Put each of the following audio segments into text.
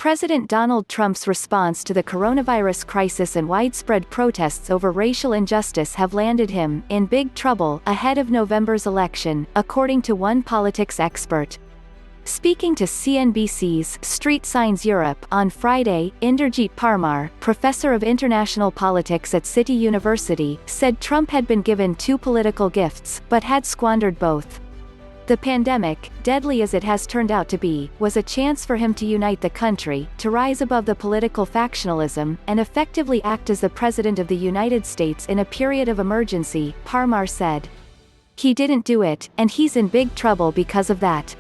President Donald Trump's response to the coronavirus crisis and widespread protests over racial injustice have landed him in big trouble ahead of November's election, according to one politics expert. Speaking to CNBC's Street Signs Europe on Friday, Inderjeet Parmar, professor of international politics at City University, said Trump had been given two political gifts, but had squandered both. The pandemic, deadly as it has turned out to be, was a chance for him to unite the country, to rise above the political factionalism, and effectively act as the President of the United States in a period of emergency, Parmar said. He didn't do it, and he's in big trouble because of that.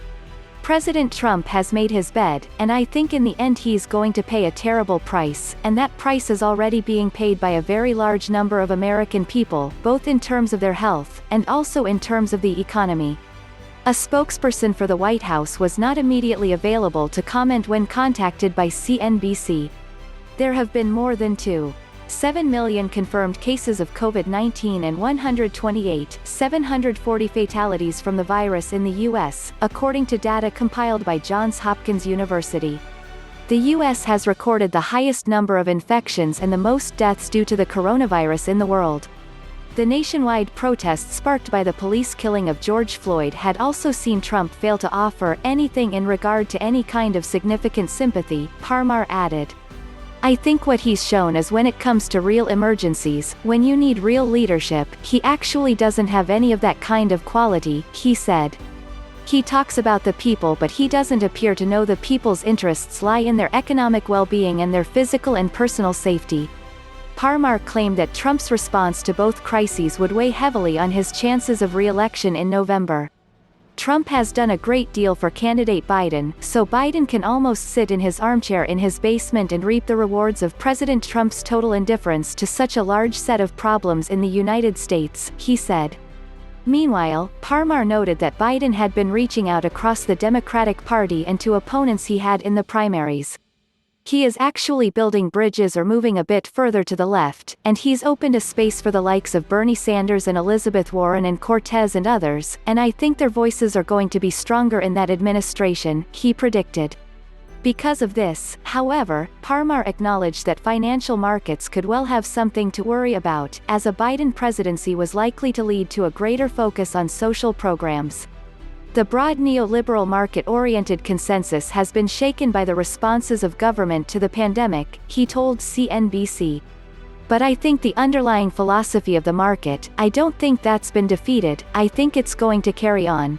President Trump has made his bed, and I think in the end he's going to pay a terrible price, and that price is already being paid by a very large number of American people, both in terms of their health, and also in terms of the economy. A spokesperson for the White House was not immediately available to comment when contacted by CNBC. There have been more than 2.7 million confirmed cases of COVID-19 and 128,740 fatalities from the virus in the U.S., according to data compiled by Johns Hopkins University. The U.S. has recorded the highest number of infections and the most deaths due to the coronavirus in the world. The nationwide protests sparked by the police killing of George Floyd had also seen Trump fail to offer anything in regard to any kind of significant sympathy, Parmar added. I think what he's shown is when it comes to real emergencies, when you need real leadership, he actually doesn't have any of that kind of quality, he said. He talks about the people, but he doesn't appear to know the people's interests lie in their economic well-being and their physical and personal safety. Parmar claimed that Trump's response to both crises would weigh heavily on his chances of re-election in November. Trump has done a great deal for candidate Biden, so Biden can almost sit in his armchair in his basement and reap the rewards of President Trump's total indifference to such a large set of problems in the United States, he said. Meanwhile, Parmar noted that Biden had been reaching out across the Democratic Party and to opponents he had in the primaries. He is actually building bridges or moving a bit further to the left, and he's opened a space for the likes of Bernie Sanders and Elizabeth Warren and Cortez and others, and I think their voices are going to be stronger in that administration, he predicted. Because of this, however, Parmar acknowledged that financial markets could well have something to worry about, as a Biden presidency was likely to lead to a greater focus on social programs. The broad neoliberal market-oriented consensus has been shaken by the responses of government to the pandemic, he told CNBC. But I think the underlying philosophy of the market, I don't think that's been defeated, I think it's going to carry on.